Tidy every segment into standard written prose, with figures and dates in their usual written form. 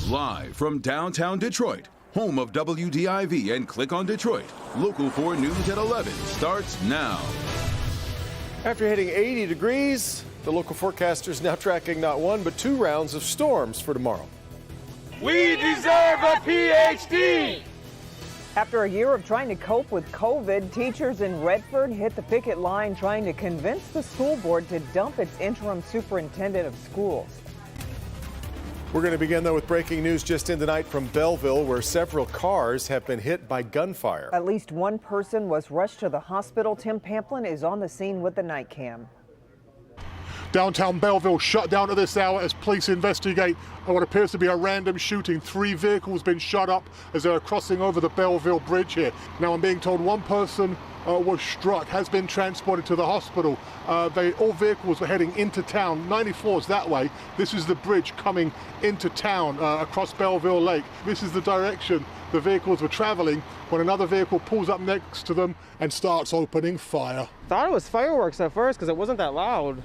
Live from downtown Detroit, home of WDIV and Click on Detroit, Local 4 News at 11 starts now. After hitting 80 degrees, the local forecasters now tracking not one but two rounds of storms for tomorrow. We deserve a PhD! After a year of trying to cope with COVID, teachers in Redford hit the picket line trying to convince the school board to dump its interim superintendent of schools. We're going to begin, though, with breaking news just in tonight from Belleville, where several cars have been hit by gunfire. At least one person was rushed to the hospital. Tim Pamplin is on the scene with the night cam. Downtown Belleville shut down at this hour as police investigate what appears to be a random shooting. 3 vehicles been shot up as they are crossing over the Belleville Bridge here. Now I'm being told one person was struck, has been transported to the hospital. All vehicles were heading into town. 94's that way. This is the bridge coming into town across Belleville Lake. This is the direction the vehicles were traveling when another vehicle pulls up next to them and starts opening fire. Thought it was fireworks at first because it wasn't that loud.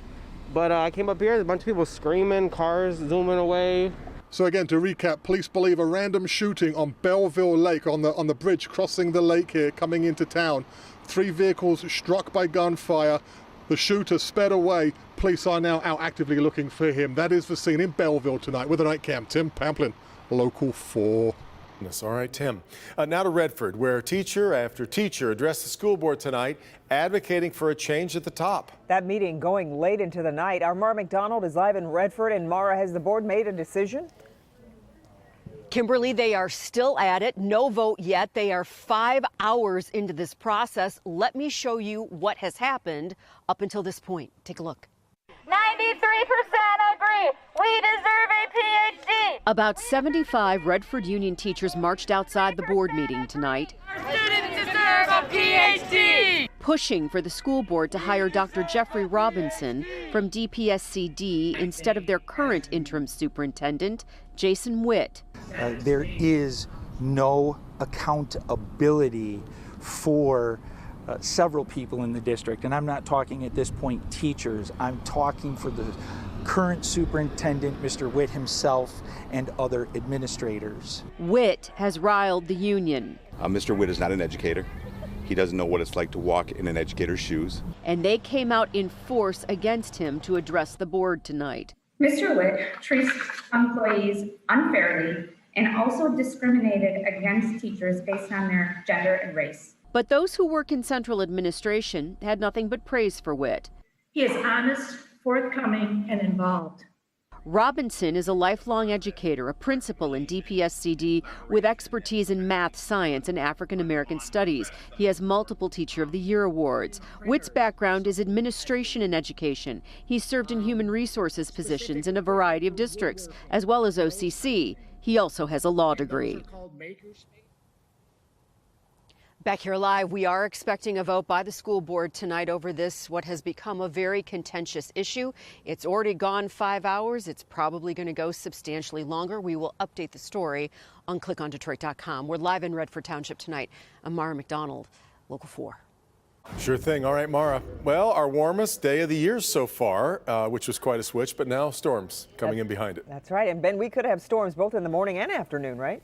But I came up here, there's a bunch of people screaming, cars zooming away. So again, to recap, police believe a random shooting on Belleville Lake, on the bridge crossing the lake here, coming into town. 3 vehicles struck by gunfire. The shooter sped away. Police are now out actively looking for him. That is the scene in Belleville tonight with the night cam. Tim Pamplin, Local 4. All right, Tim. Now to Redford, where teacher after teacher addressed the school board tonight, advocating for a change at the top. That meeting going late into the night. Our Mara McDonald is live in Redford. And Mara, has the board made a decision? Kimberly, they are still at it. No vote yet. They are 5 hours into this process. Let me show you what has happened up until this point. Take a look. 93% agree. We deserve a PhD. About 75 Redford Union teachers marched outside the board meeting tonight. Our students deserve a PhD. Pushing for the school board to hire Dr. Jeffrey Robinson from DPSCD instead of their current interim superintendent, Jason Witt. There is no accountability for several people in the district, and I'm not talking at this point teachers, I'm talking for the current superintendent, Mr. Witt himself, and other administrators. Witt has riled the union. Mr. Witt is not an educator. He doesn't know what it's like to walk in an educator's shoes. And they came out in force against him to address the board tonight. Mr. Witt treats employees unfairly and also discriminated against teachers based on their gender and race. But those who work in central administration had nothing but praise for Witt. He is honest, forthcoming, and involved. Robinson is a lifelong educator, a principal in DPSCD with expertise in math, science, and African American studies. He has multiple Teacher of the Year awards. Witt's background is administration and education. He served in human resources positions in a variety of districts, as well as OCC. He also has a law degree. Back here live, we are expecting a vote by the school board tonight over this, what has become a very contentious issue. It's already gone 5 hours. It's probably going to go substantially longer. We will update the story on clickondetroit.com. We're live in Redford Township tonight. I'm Mara McDonald, Local 4. Sure thing. All right, Mara. Well, our warmest day of the year so far, which was quite a switch, but now storms coming in behind it. That's right. And Ben, we could have storms both in the morning and afternoon, right?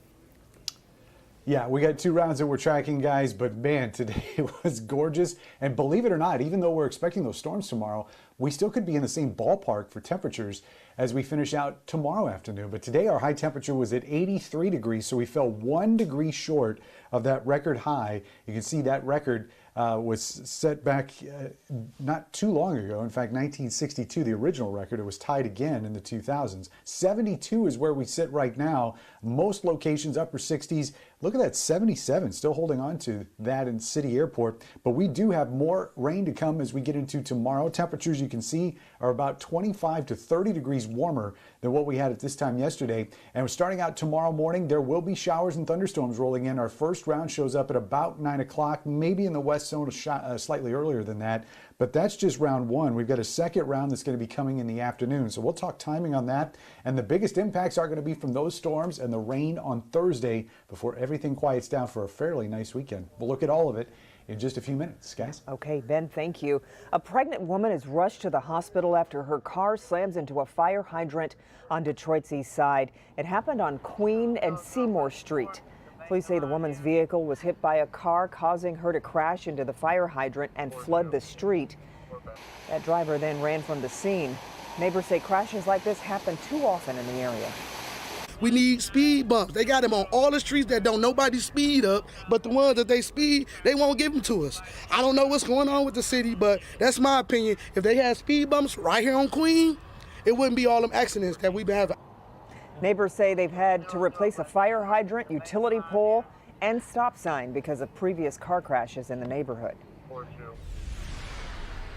Yeah, we got 2 rounds that we're tracking, guys, but man, today was gorgeous. And believe it or not, even though we're expecting those storms tomorrow, we still could be in the same ballpark for temperatures as we finish out tomorrow afternoon. But today our high temperature was at 83 degrees, so we fell 1 degree short of that record high. You can see that record was set back not too long ago. In fact, 1962, the original record, it was tied again in the 2000s. 72 is where we sit right now. Most locations upper 60s. Look at that, 77, still holding on to that in City Airport. But we do have more rain to come as we get into tomorrow. Temperatures, you can see, are about 25 to 30 degrees warmer than what we had at this time yesterday. And we're starting out tomorrow morning. There will be showers and thunderstorms rolling in. Our first round shows up at about 9 o'clock, maybe in the west zone slightly earlier than that. But that's just round 1. We've got a second round that's going to be coming in the afternoon. So we'll talk timing on that. And the biggest impacts are going to be from those storms and the rain on Thursday before everything quiets down for a fairly nice weekend. We'll look at all of it in just a few minutes. Guys? Okay, Ben, thank you. A pregnant woman is rushed to the hospital after her car slams into a fire hydrant on Detroit's east side. It happened on Queen and Seymour Street. Police say the woman's vehicle was hit by a car, causing her to crash into the fire hydrant and flood the street. That driver then ran from the scene. Neighbors say crashes like this happen too often in the area. We need speed bumps. They got them on all the streets that don't nobody speed up, but the ones that they speed, they won't give them to us. I don't know what's going on with the city, but that's my opinion. If they had speed bumps right here on Queen, it wouldn't be all them accidents that we've been having. Neighbors say they've had to replace a fire hydrant, utility pole, and stop sign because of previous car crashes in the neighborhood.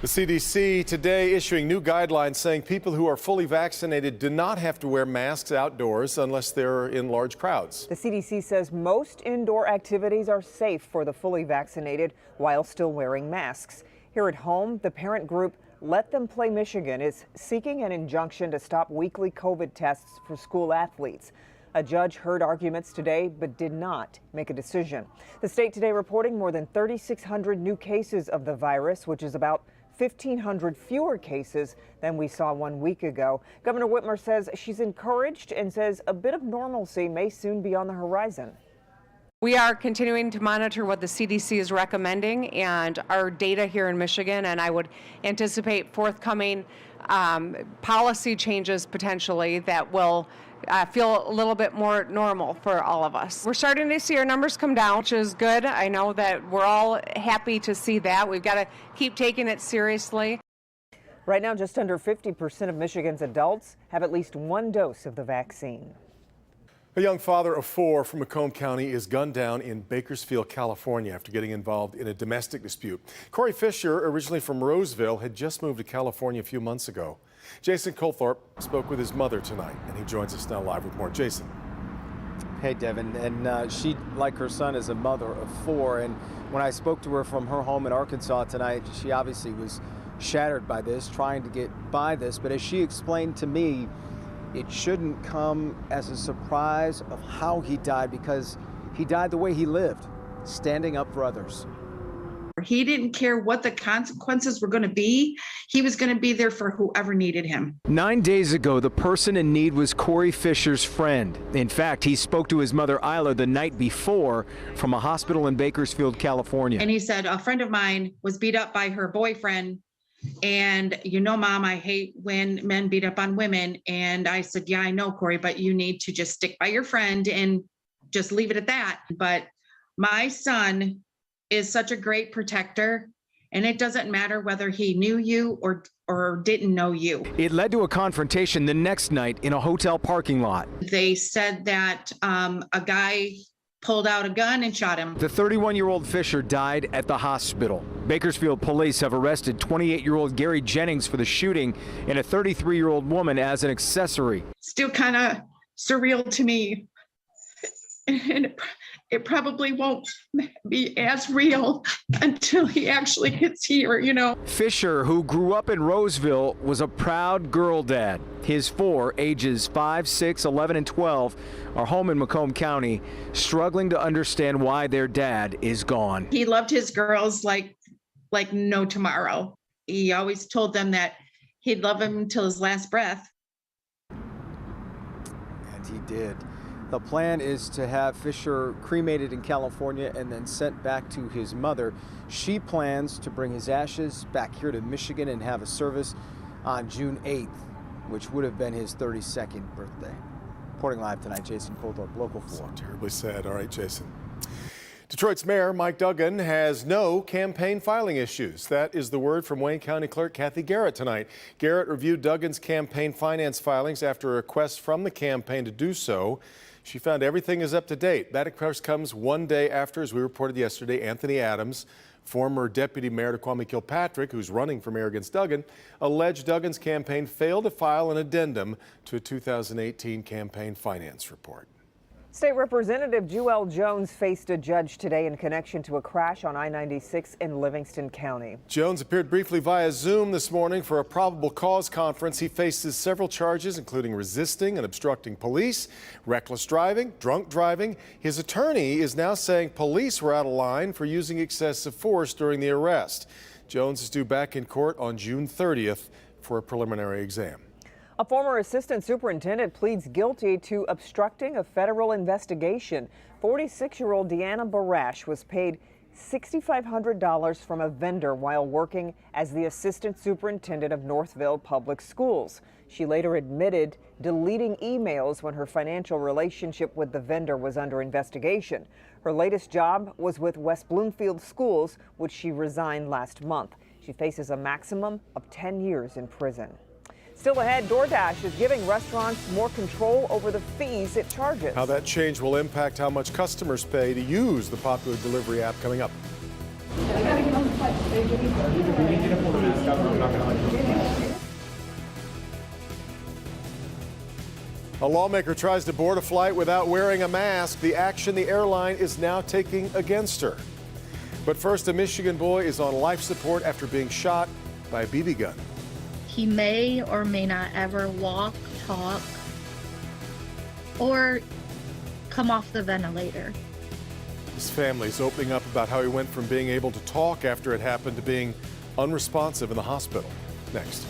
The CDC today issuing new guidelines saying people who are fully vaccinated do not have to wear masks outdoors unless they're in large crowds. The CDC says most indoor activities are safe for the fully vaccinated while still wearing masks. Here at home, the parent group Let Them Play Michigan is seeking an injunction to stop weekly COVID tests for school athletes. A judge heard arguments today but did not make a decision. The state today reporting more than 3,600 new cases of the virus, which is about 1,500 fewer cases than we saw 1 week ago. Governor Whitmer says she's encouraged and says a bit of normalcy may soon be on the horizon. We are continuing to monitor what the CDC is recommending and our data here in Michigan, and I would anticipate forthcoming policy changes potentially that will feel a little bit more normal for all of us. We're starting to see our numbers come down, which is good. I know that we're all happy to see that. We've got to keep taking it seriously. Right now, just under 50% of Michigan's adults have at least one dose of the vaccine. A young father of 4 from Macomb County is gunned down in Bakersfield, California after getting involved in a domestic dispute. Corey Fisher, originally from Roseville, had just moved to California a few months ago. Jason Colthorpe spoke with his mother tonight, and he joins us now live with more. Jason. Hey, Devin. And she, like her son, is a mother of 4. And when I spoke to her from her home in Arkansas tonight, she obviously was shattered by this, trying to get by this. But as she explained to me, it shouldn't come as a surprise of how he died, because he died the way he lived, standing up for others. He didn't care what the consequences were going to be. He was going to be there for whoever needed him. 9 days ago, the person in need was Corey Fisher's friend. In fact, he spoke to his mother, Isla, the night before from a hospital in Bakersfield, California. And he said, a friend of mine was beat up by her boyfriend. And you know, Mom, I hate when men beat up on women. And I said, yeah, I know, Corey, but you need to just stick by your friend and just leave it at that. But my son is such a great protector, and it doesn't matter whether he knew you or didn't know you. It led to a confrontation the next night in a hotel parking lot. They said that a guy pulled out a gun and shot him. The 31-year-old Fisher died at the hospital. Bakersfield police have arrested 28-year-old Gary Jennings for the shooting and a 33-year-old woman as an accessory. Still kind of surreal to me. And it probably won't be as real until he actually gets here, you know. Fisher, who grew up in Roseville, was a proud girl dad. His 4, ages 5, 6, 11, and 12, are home in Macomb County, struggling to understand why their dad is gone. He loved his girls like no tomorrow. He always told them that he'd love them until his last breath. And he did. The plan is to have Fisher cremated in California and then sent back to his mother. She plans to bring his ashes back here to Michigan and have a service on June 8th, which would have been his 32nd birthday. Reporting live tonight, Jason Colthorpe, Local 4. So terribly sad. All right, Jason. Detroit's Mayor Mike Duggan has no campaign filing issues. That is the word from Wayne County Clerk Kathy Garrett tonight. Garrett reviewed Duggan's campaign finance filings after a request from the campaign to do so. She found everything is up to date. That, of course, comes one day after, as we reported yesterday, Anthony Adams, former deputy mayor to Kwame Kilpatrick, who's running for mayor against Duggan, alleged Duggan's campaign failed to file an addendum to a 2018 campaign finance report. State Representative Jewel Jones faced a judge today in connection to a crash on I-96 in Livingston County. Jones appeared briefly via Zoom this morning for a probable cause conference. He faces several charges, including resisting and obstructing police, reckless driving, drunk driving. His attorney is now saying police were out of line for using excessive force during the arrest. Jones is due back in court on June 30th for a preliminary exam. A former assistant superintendent pleads guilty to obstructing a federal investigation. 46-year-old Deanna Barash was paid $6,500 from a vendor while working as the assistant superintendent of Northville Public Schools. She later admitted deleting emails when her financial relationship with the vendor was under investigation. Her latest job was with West Bloomfield Schools, which she resigned last month. She faces a maximum of 10 years in prison. Still ahead, DoorDash is giving restaurants more control over the fees it charges. How that change will impact how much customers pay to use the popular delivery app coming up. A lawmaker tries to board a flight without wearing a mask. The action the airline is now taking against her. But first, a Michigan boy is on life support after being shot by a BB gun. He may or may not ever walk, talk, or come off the ventilator. His family is opening up about how he went from being able to talk after it happened to being unresponsive in the hospital. Next.